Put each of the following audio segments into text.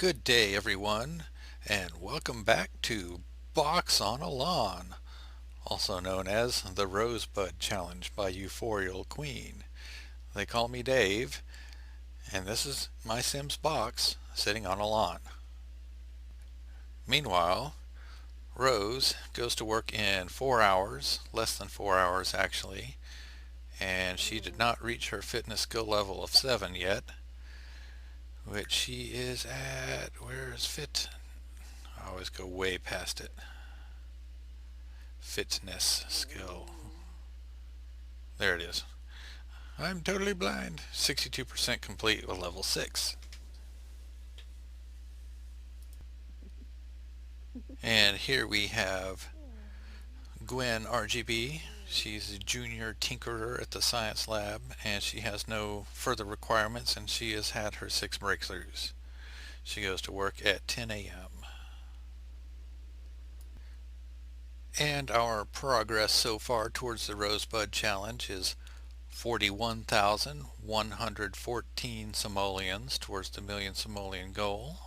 Good day, everyone, and welcome back to Box on a Lawn, also known as the Rosebud Challenge by Euphorial Queen. They call me Dave, and this is my Sims box sitting on a lawn. Meanwhile, Rose goes to work in 4 hours, less than 4 hours actually, and she did not reach her fitness skill level of 7 yet, which she is at, where is fit? I always go way past it. Fitness skill. There it is. I'm totally blind. 62% complete with level 6. And here we have Gwen Argeby. She's a junior tinkerer at the science lab, and she has no further requirements, and she has had her 6 breakthroughs. She goes to work at 10 a.m. And our progress so far towards the Rosebud Challenge is 41,114 simoleons towards the million simoleon goal.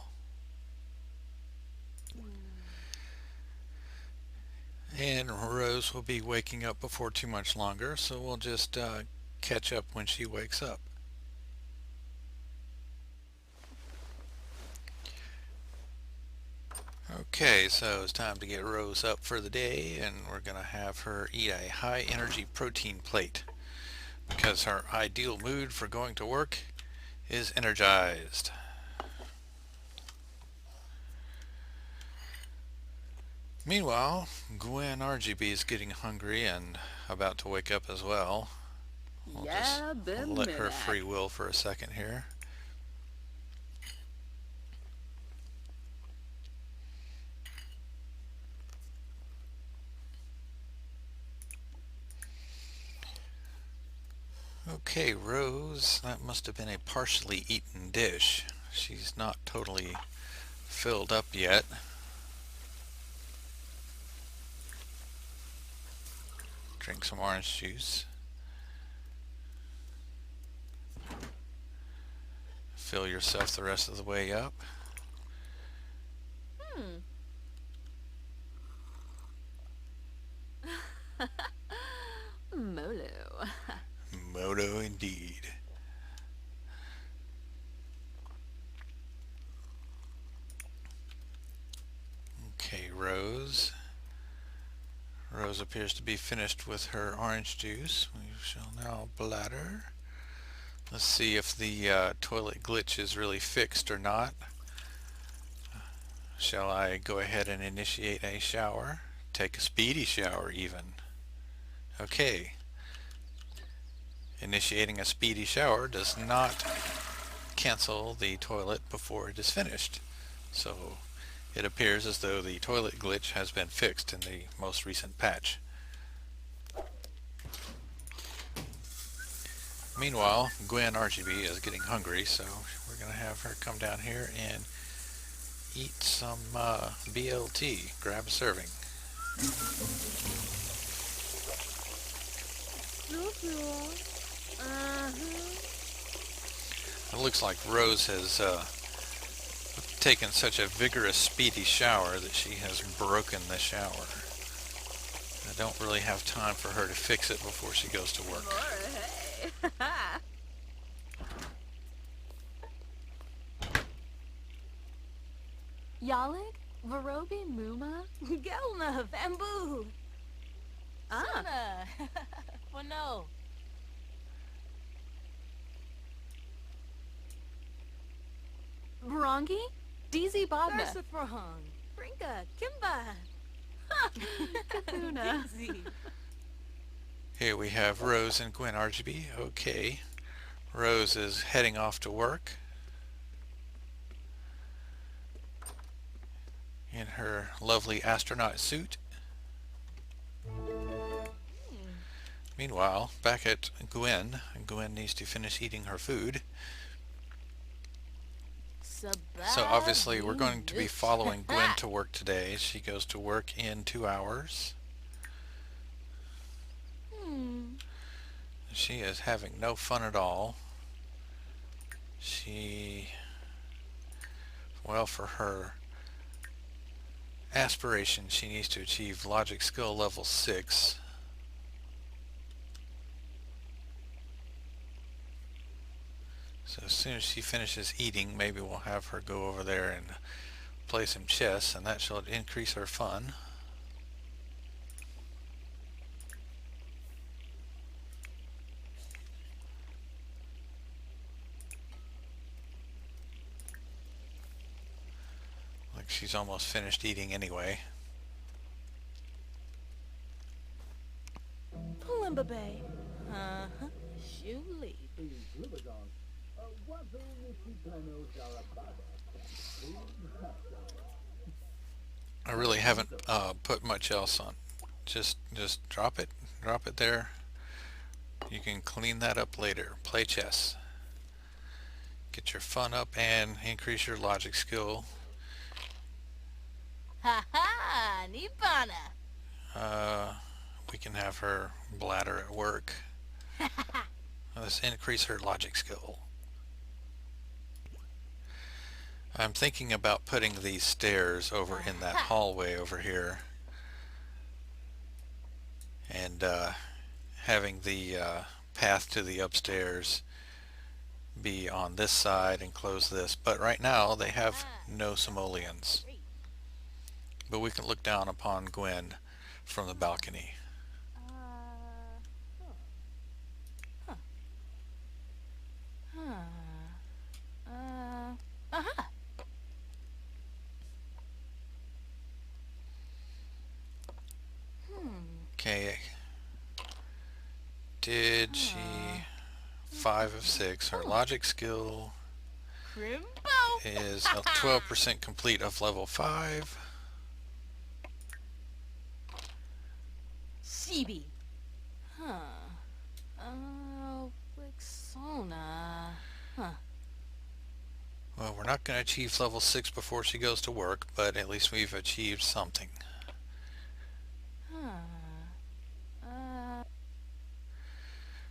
And Rose will be waking up before too much longer, so we'll just catch up when she wakes up. Okay, so it's time to get Rose up for the day, and we're going to have her eat a high energy protein plate because her ideal mood for going to work is energized. Meanwhile, Gwen Argeby is getting hungry and about to wake up as well. We'll just let her free will for a second here. Okay, Rose, that must have been a partially eaten dish. She's not totally filled up yet. Drink some orange juice. Fill yourself the rest of the way up. Molo. Moto indeed. Okay, Rose. Rose appears to be finished with her orange juice. We shall now bladder. Let's see if the toilet glitch is really fixed or not. Shall I go ahead and initiate a shower? Take a speedy shower even. Okay. Initiating a speedy shower does not cancel the toilet before it is finished. So it appears as though the toilet glitch has been fixed in the most recent patch. Meanwhile, Gwen Argeby is getting hungry, so we're going to have her come down here and eat some BLT. Grab a serving. It looks like Rose has taken such a vigorous, speedy shower that she has broken the shower. I don't really have time for her to fix it before she goes to work. Yalik, Varobi Muma, Gelna, Bamboo. Sana. Wano. Barangi, DZ Babna. Versafrahang, Brinka, Kimba. Kapuna. Here we have Rose and Gwen Argeby. Okay. Rose is heading off to work in her lovely astronaut suit. Meanwhile, back at Gwen, Gwen needs to finish eating her food. So obviously we're going to be following Gwen to work today. She goes to work in 2 hours. She is having no fun at all. She Well, for her aspiration, she needs to achieve logic skill level 6. So as soon as she finishes eating, maybe we'll have her go over there and play some chess, and that should increase her fun. Like she's almost finished eating anyway. Palimba Bay. Uh-huh. Shuli. I really haven't put much else on. Just drop it there. You can clean that up later. Play chess. Get your fun up and increase your logic skill. Ha-ha! Nibbana! Uh, we can have her bladder at work. Let's increase her logic skill. I'm thinking about putting these stairs over in that hallway over here, and having the path to the upstairs be on this side and close this. But right now they have no simoleons. But we can look down upon Gwen from the balcony. Uh-huh. Okay. Did she... 5 of 6. Her logic skill Crimbo! is a 12% complete of level 5. Shibi. Huh. Wixona. Huh. Well, we're not going to achieve level 6 before she goes to work, but at least we've achieved something.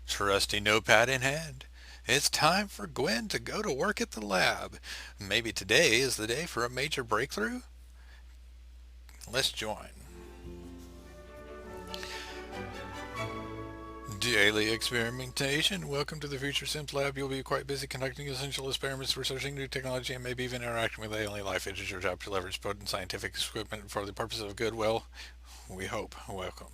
Trusty notepad in hand. It's time for Gwen to go to work at the lab. Maybe today is the day for a major breakthrough? Let's join. Daily experimentation. Welcome to the Future Sims Lab. You'll be quite busy conducting essential experiments, researching new technology, and maybe even interacting with alien life. It is your job to leverage potent scientific equipment for the purpose of good. Well, we hope. Welcome.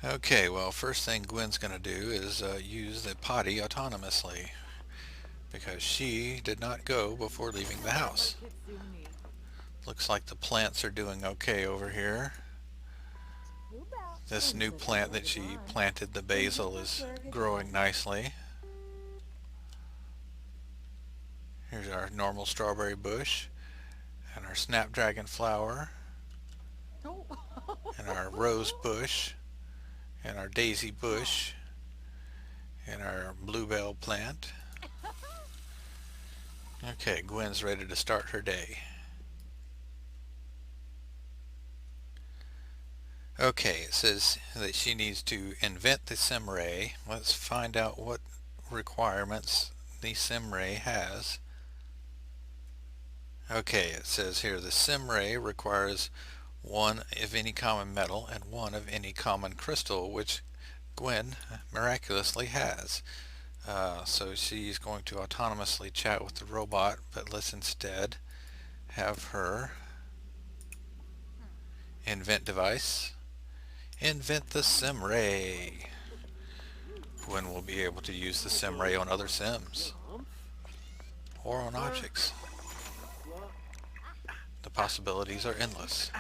Okay, well, first thing Gwen's going to do is use the potty autonomously, because she did not go before leaving the house. Looks like the plants are doing okay over here. This new plant that she planted, the basil, is growing nicely. Here's our normal strawberry bush, and our snapdragon flower, and our rose bush, and our daisy bush, and our bluebell plant. Okay, Gwen's ready to start her day. Okay, it says that she needs to invent the SimRay. Let's find out what requirements the SimRay has. Okay, it says here the SimRay requires 1 of any common metal and 1 of any common crystal, which Gwen miraculously has. So she's going to autonomously chat with the robot, but let's instead have her invent device. Invent the SimRay. Gwen will be able to use the SimRay on other Sims or on objects. The possibilities are endless.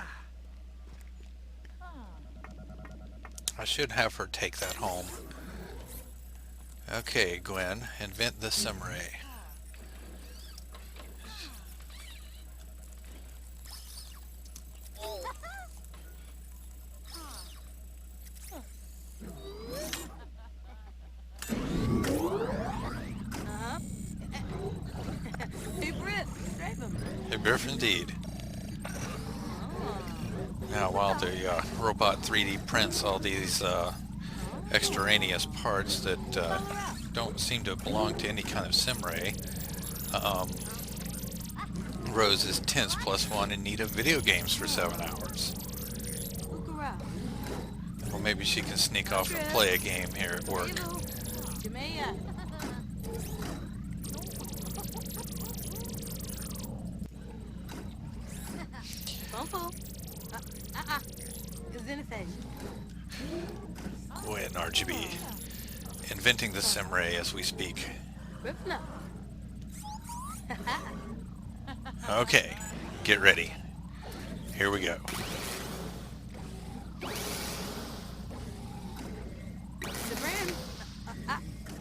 I should have her take that home. Okay, Gwen, invent the SimRay. A brief indeed. Now, while the robot 3D prints all these extraneous parts that don't seem to belong to any kind of SimRay, Um, Rose is tense +1 in need of video games for 7 hours. Look around. Well, maybe she can sneak No off and trip. play a game here at work. Jamea. Bumpo. Zenithage. Gwen Argeby, inventing the SimRay as we speak. Ripna. Okay, get ready. Here we go. Sabran.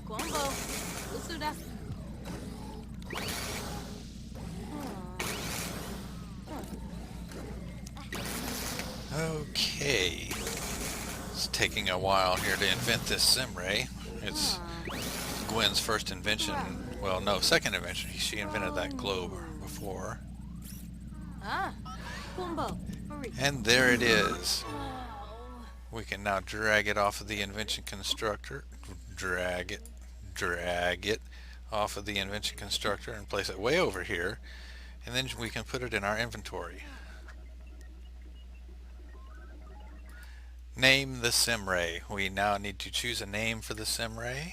Guambo. Usuda. Okay. It's taking a while here to invent this SimRay. It's Gwen's first invention. Well, no, second invention. She invented that globe before. Guambo. Hurry. And there it is. Oh. We can now drag it off of the invention constructor. Drag it off of the invention constructor and place it way over here. And then we can put it in our inventory. Name the SimRay. We now need to choose a name for the SimRay.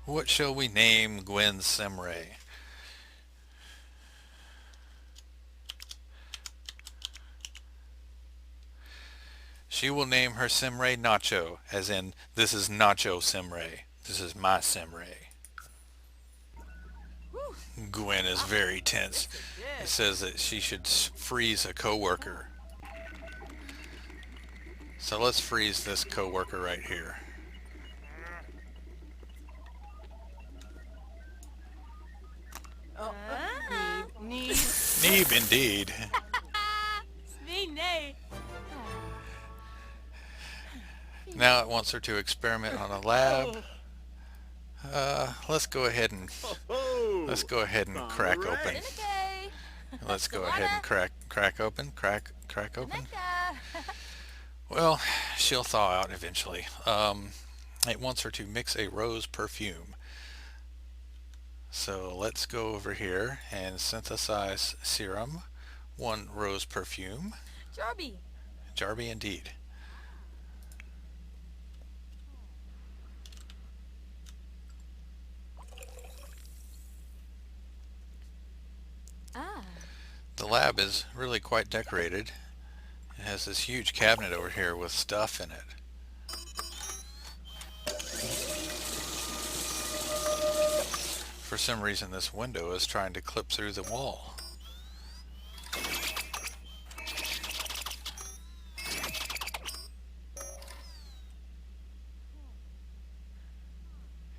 What shall we name Gwen's SimRay? She will name her SimRay Nacho, as in, this is Nacho SimRay. This is my SimRay. Gwen is very tense. It says that she should freeze a coworker. So let's freeze this coworker right here. Need. Neeb indeed. Nay. Now it wants her to experiment on a lab. Let's go ahead and crack open. Let's go ahead and crack open. Well, she'll thaw out eventually. It wants her to mix a rose perfume. So let's go over here and synthesize serum. 1 rose perfume. Jarby indeed. The lab is really quite decorated. It has this huge cabinet over here with stuff in it. For some reason this window is trying to clip through the wall.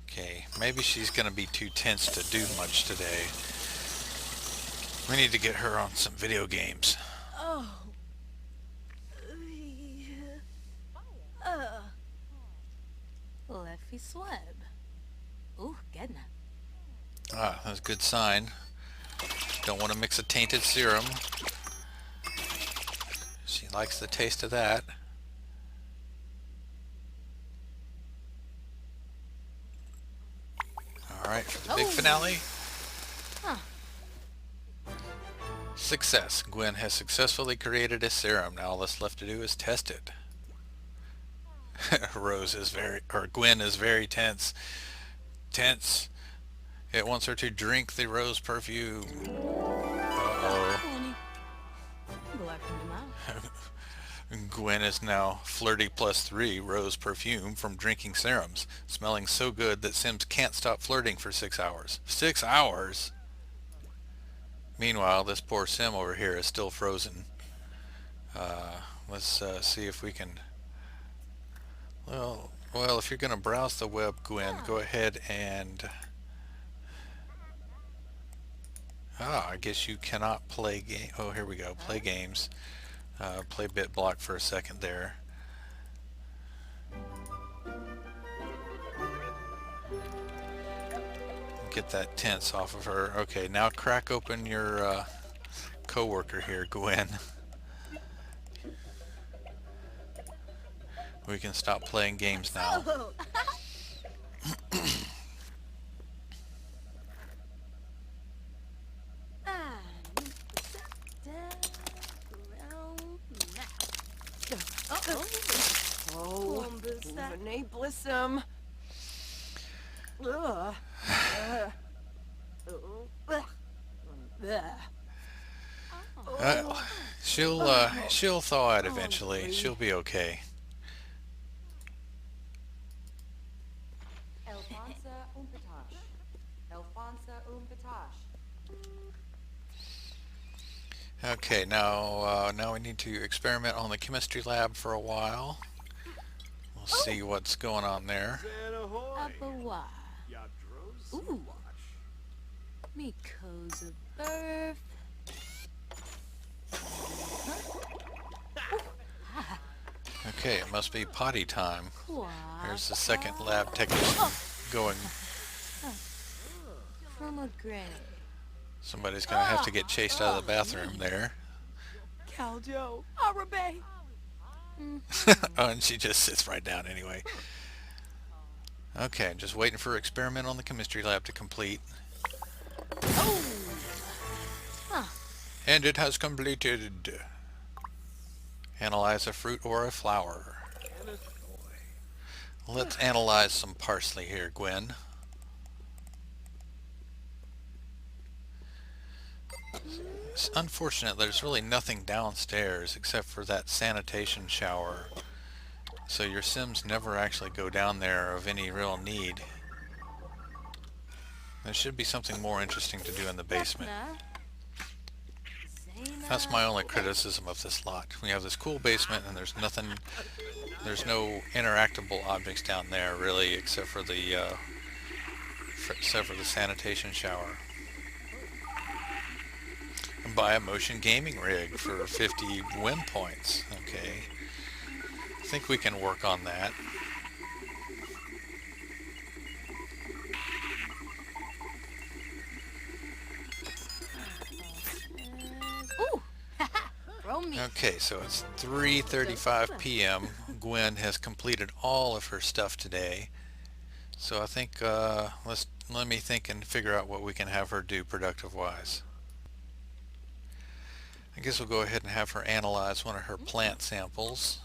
Okay, maybe she's going to be too tense to do much today. We need to get her on some video games. Oh. Leffy Sweb. Ooh, Gedna. Ah, that's a good sign. Don't want to mix a tainted serum. She likes the taste of that. Alright, for the big finale. Success. Gwen has successfully created a serum. Now all that's left to do is test it. Gwen is very tense. Tense. It wants her to drink the rose perfume. Uh-oh. Gwen is now flirty +3 rose perfume from drinking serums, smelling so good that Sims can't stop flirting for 6 hours. 6 hours? Meanwhile, this poor Sim over here is still frozen. Let's see if we can... Well, if you're going to browse the web, Gwen, go ahead and... I guess you cannot play game. Oh, here we go. Play games. Play bit block for a second there. Get that tense off of her. Okay, now crack open your coworker here, Gwen. We can stop playing games now. Listen. Ugh. Ugh. Uh, she'll thaw out eventually. She'll be okay. Alfonsa Umpatash. Alfonsa Umpatash. Okay, now we need to experiment on the chemistry lab for a while. We'll see what's going on there. Abawa. Ooh. Miko's a birth. Okay, it must be potty time. Qua. Here's the second lab technician going. From a granny. Somebody's gonna have to get chased out of the bathroom there. Caljo. Argeby. Oh, and she just sits right down anyway. Okay, just waiting for experiment on the chemistry lab to complete. Oh. Huh. And it has completed. Analyze a fruit or a flower. Let's analyze some parsley here, Gwen. It's unfortunate there's really nothing downstairs except for that sanitation shower. So your Sims never actually go down there of any real need. There should be something more interesting to do in the basement. That's my only criticism of this lot. We have this cool basement and there's no interactable objects down there really except for the sanitation shower. And buy a motion gaming rig for 50 win points. Okay. I think we can work on that. Ooh. Okay, so it's 3:35 p.m. Gwen has completed all of her stuff today. So I think let me think and figure out what we can have her do productive wise. I guess we'll go ahead and have her analyze one of her plant samples.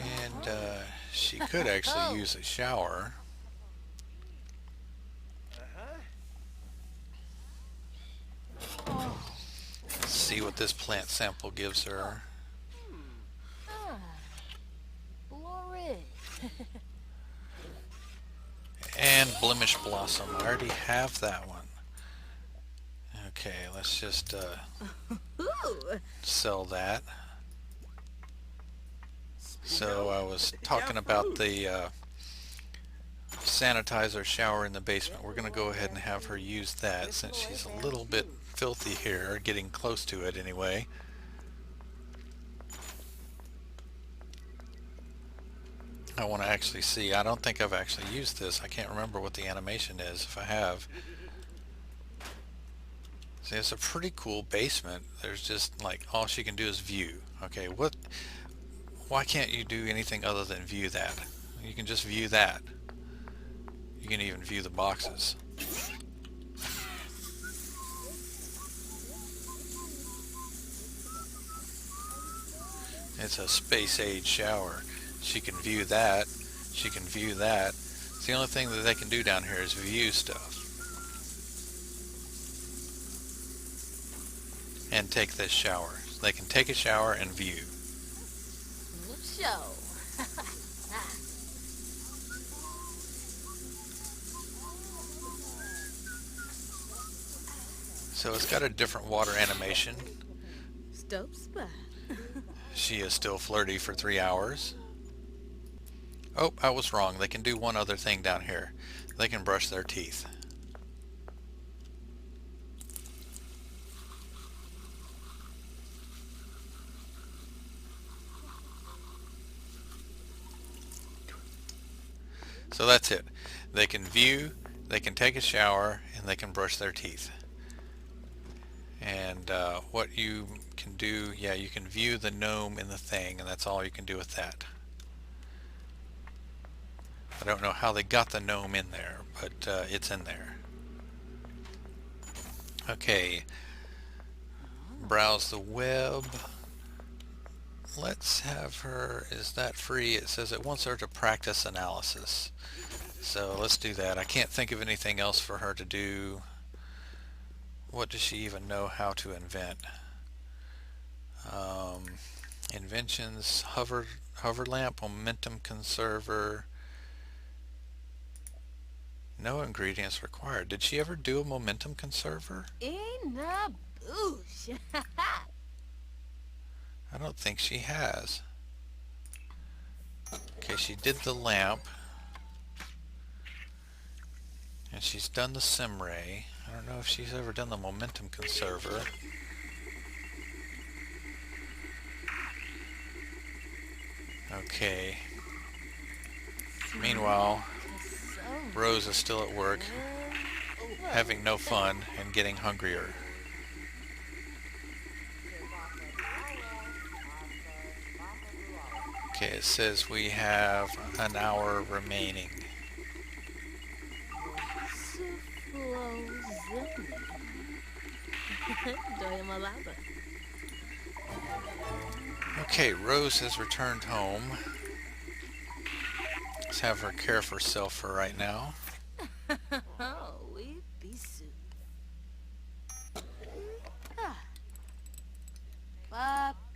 And she could actually use a shower. Let's see what this plant sample gives her. Glory. And blemish blossom. I already have that one. Okay, let's just sell that. So I was talking about the sanitizer shower in the basement. We're going to go ahead and have her use that since she's a little bit filthy here, getting close to it anyway. I want to actually see. I don't think I've actually used this. I can't remember what the animation is if I have. See, it's a pretty cool basement. There's just like all she can do is view. Okay, why can't you do anything other than view that? You can just view that. You can even view the boxes. It's a space age shower. She can view that. She can view that. It's the only thing that they can do down here is view stuff. And take this shower. They can take a shower and view. Show. So it's got a different water animation. Stop spot. She is still flirty for 3 hours. Oh, I was wrong. They can do one other thing down here. They can brush their teeth. So that's it. They can view, they can take a shower, and they can brush their teeth. And what you can do, yeah, you can view the gnome in the thing, and that's all you can do with that. I don't know how they got the gnome in there, but it's in there. Okay. Browse the web. let's have her, is that free? It says it wants her to practice analysis. So let's do that. I can't think of anything else for her to do. What does she even know how to invent? Um, Inventions, hover lamp, momentum conserver. No ingredients required. Did she ever do a momentum conserver? In the boosh. I don't think she has. Okay, she did the lamp. And she's done the SimRay. I don't know if she's ever done the momentum conserver. Okay. Meanwhile, Rose is still at work, having no fun and getting hungrier. Okay, it says we have an hour remaining. Okay, Rose has returned home. Let's have her care for herself for right now. Oh, we be soon.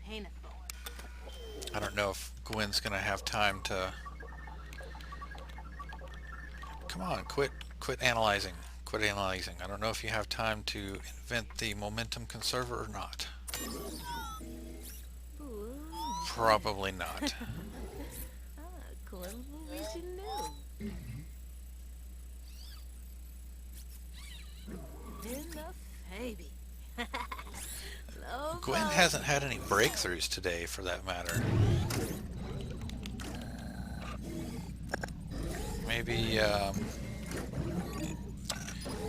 Painful. I don't know if Gwen's gonna have time to... Come on, quit analyzing. Quit analyzing. I don't know if you have time to invent the momentum conserver or not. Probably not. Gwen hasn't had any breakthroughs today, for that matter. Maybe,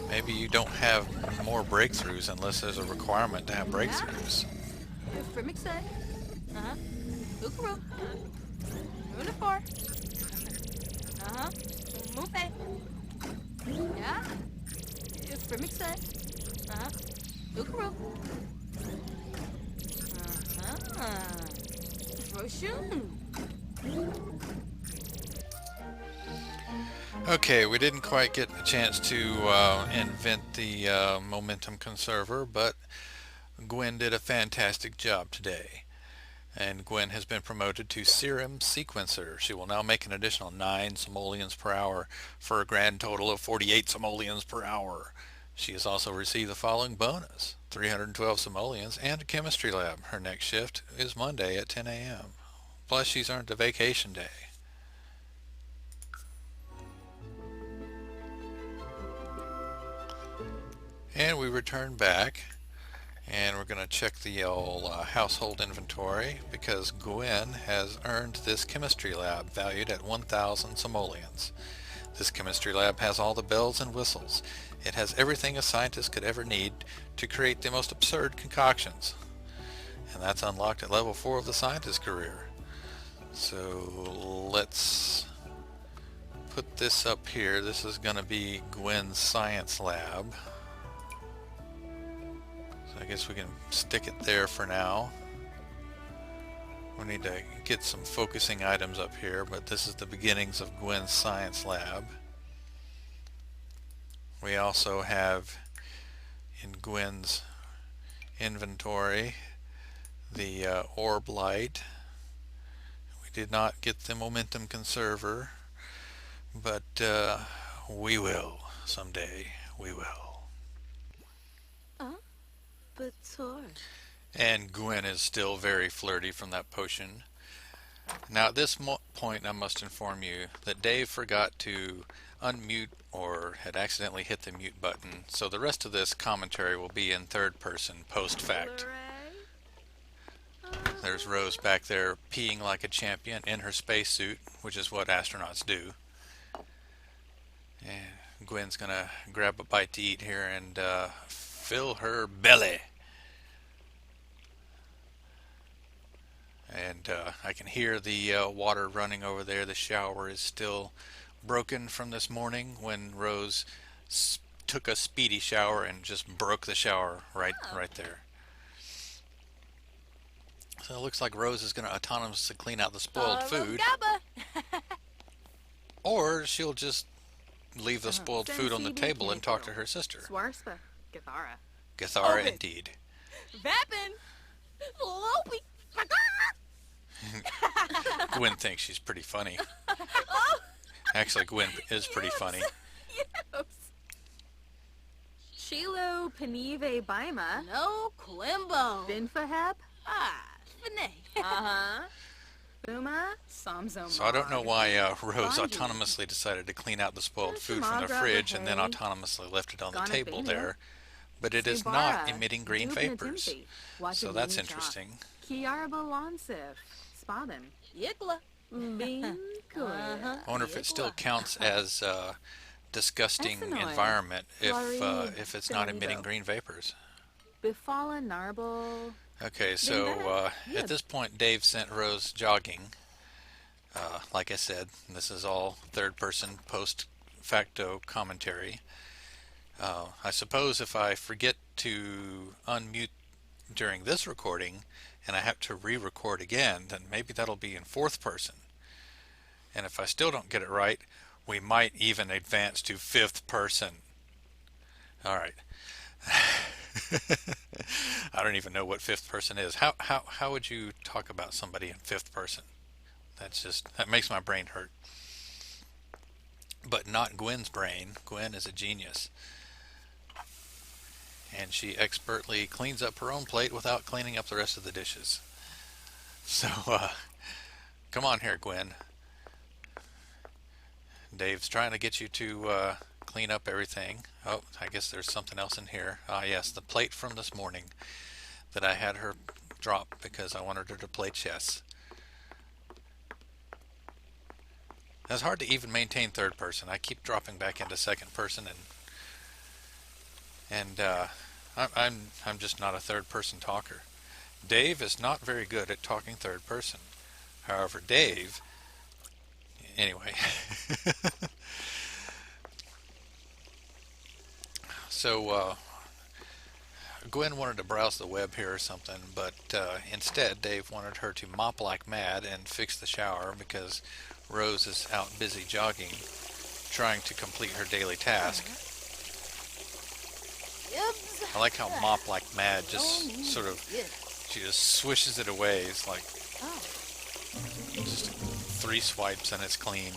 maybe you don't have more breakthroughs unless there's a requirement to have breakthroughs. Okay, we didn't quite get a chance to invent the momentum conserver, but Gwen did a fantastic job today. And Gwen has been promoted to Serum Sequencer. She will now make an additional 9 simoleons per hour for a grand total of 48 simoleons per hour. She has also received the following bonus: 312 simoleons and a chemistry lab. Her next shift is Monday at 10 a.m. Plus she's earned a vacation day. And we return back, and we're going to check the old household inventory, because Gwen has earned this chemistry lab valued at 1,000 simoleons. This chemistry lab has all the bells and whistles. It has everything a scientist could ever need to create the most absurd concoctions. And that's unlocked at level 4 of the scientist career. So let's put this up here. This is going to be Gwen's science lab. I guess we can stick it there for now. We need to get some focusing items up here, but this is the beginnings of Gwen's science lab. We also have in Gwen's inventory the orb light. We did not get the momentum conserver, but we will someday. We will. And Gwen is still very flirty from that potion. Now at this point I must inform you that Dave forgot to unmute or had accidentally hit the mute button, so the rest of this commentary will be in third person post fact. There's Rose back there peeing like a champion in her spacesuit, which is what astronauts do. And Gwen's gonna grab a bite to eat here and fill her belly. And I can hear the water running over there. The shower is still broken from this morning when Rose took a speedy shower and just broke the shower right there. So it looks like Rose is going to autonomously clean out the spoiled food, Gabba. or she'll just leave the spoiled food on the Sensible table and talk to Keko. her sister. Swarspa. Gathara. Gathara, Open. indeed. Vapin. Lopi. Gwen thinks she's pretty funny. Actually, Gwen is pretty funny. Yes. Shilo Panive Baima. No Quimbo. Binfaheb. Ah, Finay. Uh-huh. Buma. Samzo. So I don't know why Rose autonomously decided to clean out the spoiled food from the fridge and then autonomously left it on the table there. But it is not emitting green vapors. So that's interesting. Kiarba Lonsif. Spabin. Yikla. I wonder if it still counts as disgusting environment if it's not emitting green vapors. Bifala Narble. Okay, so at this point Dave sent Rose jogging. Like I said, this is all third person post facto commentary. I suppose if I forget to unmute during this recording and I have to re-record again, then maybe that'll be in fourth person. And if I still don't get it right, we might even advance to fifth person. All right. I don't even know what fifth person is. How would you talk about somebody in fifth person? That makes my brain hurt. But not Gwen's brain. Gwen is a genius. And she expertly cleans up her own plate without cleaning up the rest of the dishes. So, come on here, Gwen. Dave's trying to get you to clean up everything. Oh, I guess there's something else in here. Ah, yes, the plate from this morning that I had her drop because I wanted her to play chess. It's hard to even maintain third person. I keep dropping back into second person, and I'm just not a third person talker. Dave is not very good at talking third person. However, Dave, anyway. So Gwen wanted to browse the web here or something, but instead Dave wanted her to mop like mad and fix the shower because Rose is out busy jogging, trying to complete her daily task. I like how mop like mad just sort of, she just swishes it away. It's like just 3 swipes and it's clean.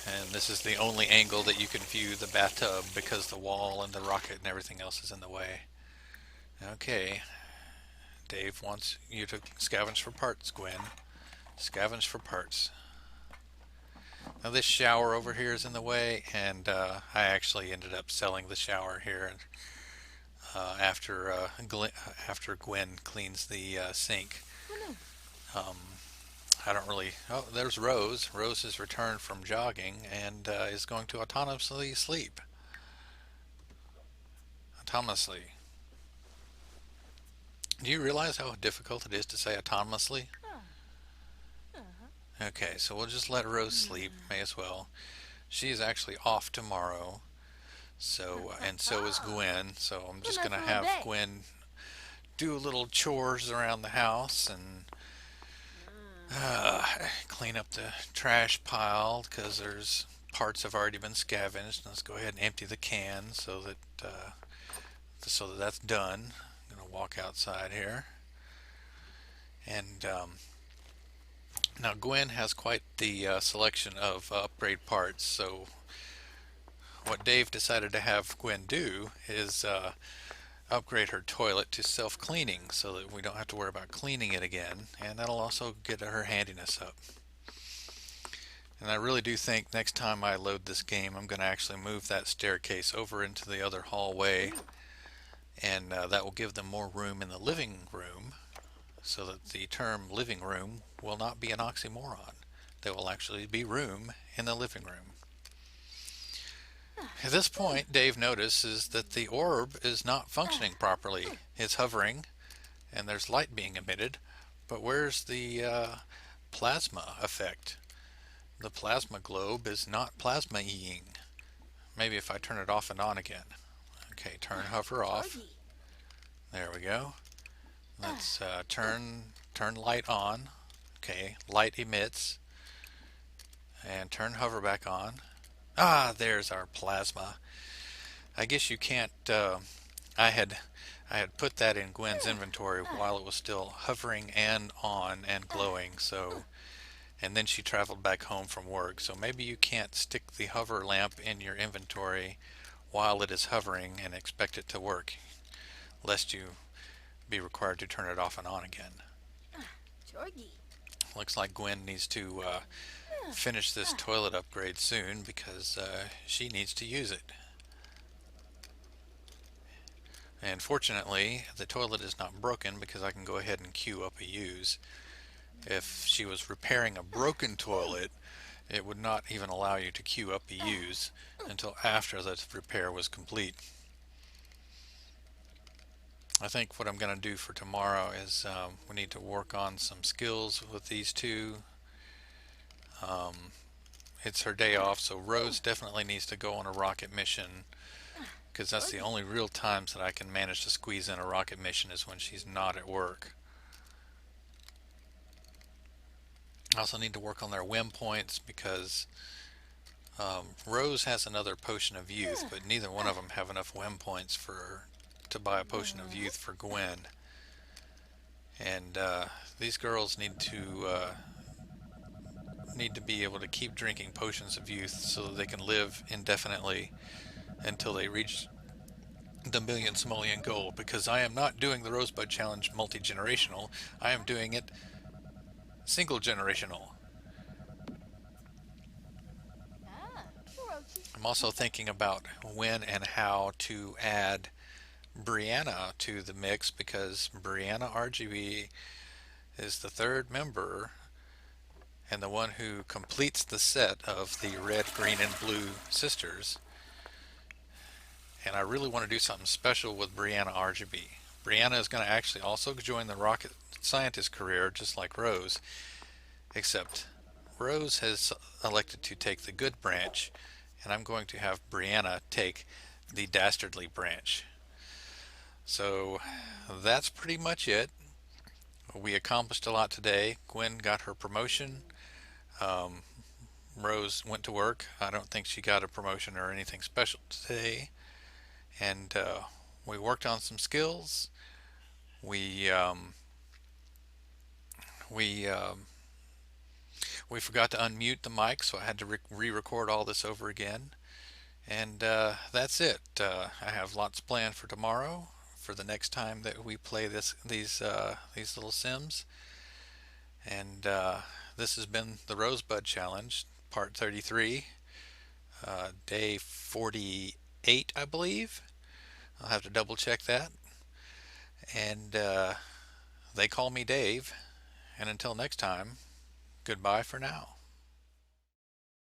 And this is the only angle that you can view the bathtub because the wall and the rocket and everything else is in the way. Okay. Dave wants you to scavenge for parts, Gwen. Scavenge for parts. Now this shower over here is in the way, and I actually ended up selling the shower here after Gwen cleans the sink. I don't really... Oh, there's Rose. Rose has returned from jogging and is going to autonomously sleep. Autonomously. Do you realize how difficult it is to say autonomously? Okay, so we'll just let Rose sleep. May as well. She is actually off tomorrow. So, and so is Gwen. So I'm just going to have Gwen do little chores around the house and clean up the trash pile because there's parts have already been scavenged. Let's go ahead and empty the can so that that's done. I'm going to walk outside here. And now Gwen has quite the selection of upgrade parts. So what Dave decided to have Gwen do is upgrade her toilet to self-cleaning so that we don't have to worry about cleaning it again, and that'll also get her handiness up. And I really do think next time I load this game I'm going to actually move that staircase over into the other hallway, and that will give them more room in the living room so that the term living room will not be an oxymoron. There will actually be room in the living room. At this point, Dave notices that the orb is not functioning properly. It's hovering, and there's light being emitted, but where's the plasma effect? The plasma globe is not plasma-ing. Maybe if I turn it off and on again. Okay, turn hover off. There we go. Let's turn light on. Okay, light emits, and turn hover back on. Ah, there's our plasma. I guess you can't. I had I had put that in Gwen's inventory while it was still hovering and on and glowing. So, and then she traveled back home from work. So maybe you can't stick the hover lamp in your inventory while it is hovering and expect it to work, lest you be required to turn it off and on again. Jorgie. Looks like Gwen needs to finish this toilet upgrade soon because she needs to use it. And fortunately, the toilet is not broken because I can go ahead and queue up a use. If she was repairing a broken toilet, it would not even allow you to queue up a use until after the repair was complete. I think what I'm going to do for tomorrow is we need to work on some skills with these two. Um, it's her day off, so Rose definitely needs to go on a rocket mission because that's the only real times that I can manage to squeeze in a rocket mission is when she's not at work. I also need to work on their whim points because Rose has another potion of youth, but neither one of them have enough whim points for to buy a potion of youth for Gwen. And these girls need to be able to keep drinking potions of youth so that they can live indefinitely until they reach the million simoleon goal. Because I am not doing the Rosebud challenge multi-generational. I am doing it single generational. Ah, Orochi. I'm also thinking about when and how to add Brianna to the mix because Brianna Argeby is the third member and the one who completes the set of the red, green, and blue sisters. And I really want to do something special with Brianna Argeby. Brianna is going to actually also join the rocket scientist career just like Rose, except Rose has elected to take the good branch, and I'm going to have Brianna take the dastardly branch. So that's pretty much it. We accomplished a lot today. Gwen got her promotion. Um, Rose went to work. I don't think she got a promotion or anything special today. And we worked on some skills. We um, we we forgot to unmute the mic, so I had to re-record all this over again. And that's it. I have lots planned for tomorrow, for the next time that we play these little Sims. And this has been the Rosebud Challenge, part 33, day 48, I believe. I'll have to double check that. And they call me Dave. And until next time, goodbye for now.